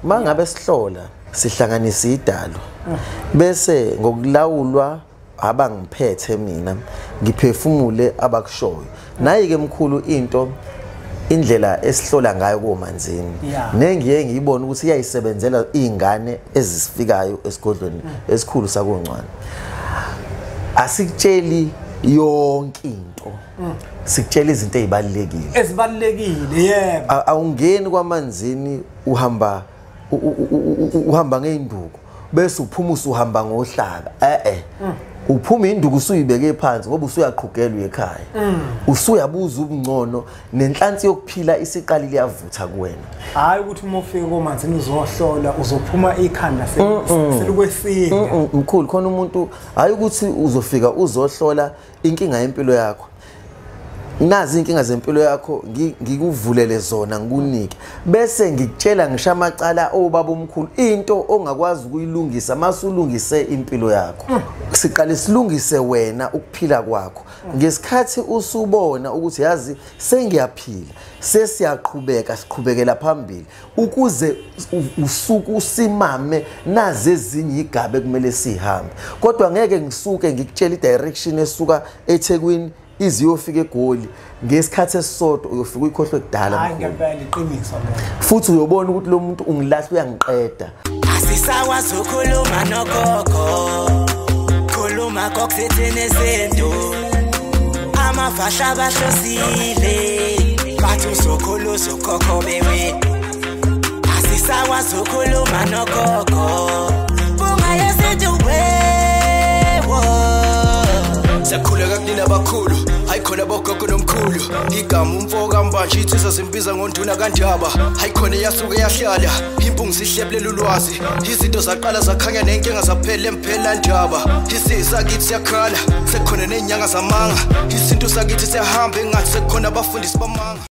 mangabe sihlola sihlanganisa idalo bese ngokulawulwa abangiphethe mina ngiphefumule abakushoyo nayi ke mkhulu into indlela esihlola ngayo komanzini nengiye ngiyibona ukuthi iyayisebenzela izingane ezisifikayo esigodlweni esikhulu sakoncwane asikutsheli yonke into sikutshela izinto ezibalekile yebo awungeni kwamanzini uhamba ngeinduku bese uphuma usuhamba ngohlaka uphuma induku usuyibeke phansi ngoba usuyaqhugelwa ekhaya usuyabuza ubungcono nenhlansi yokuphila isiqalile yavutha kuwena hayi ukuthi uma ufika komanzini uzohlola uzophuma ikhanda selikwesini mkhulu khona umuntu hayi ukuthi uzofika uzohlola inkinga yempilo yakho nazi inkinga zempilo yakho ngikuvulele zona ngikunike bese ngikutshela ngisha amacala obaba omkhulu into ongakwazi ukuyilungisa masulungise impilo yakho siqale silungise wena ukuphila kwakho ngesikhathi usubona ukuthi yazi sengiyaphila sesiyaqhubeka siqhubekela phambili ukuze usuku usimame nazi ezinye igabe kumele sihambe kodwa ngeke ngisuke ngikutshela idirection esuka eThekwini iziyofika eGoli ngesikhathi esisodwa uyofika uyikhohlwe kudala hayi ngempela iqiniso futhi uyobona ukuthi lo muntu ungilahla uyangiqeda asisakwazi ukukhuluma nogogo khuluma kokuthini nezinto amafasha abahlosile bathi usokhulu sokhokho bewe asisakwazi ukukhuluma nogogo bungayezithi wewo sakhuleka kunina abakhulu hayikhona bogogo nomkhulu igama umfoka mbanje ithisa simbiza ngonduna kanjaba hayikhona yasuke yahlala impungu sihlebulela ulwazi izinto zaqala zakhanya nenkinga zaphela emphela njaba isisa kithi siyakhala sekukhona nenyanga zamanga isinto sakithi siyahamba engathi sekukhona abafundisi bamanga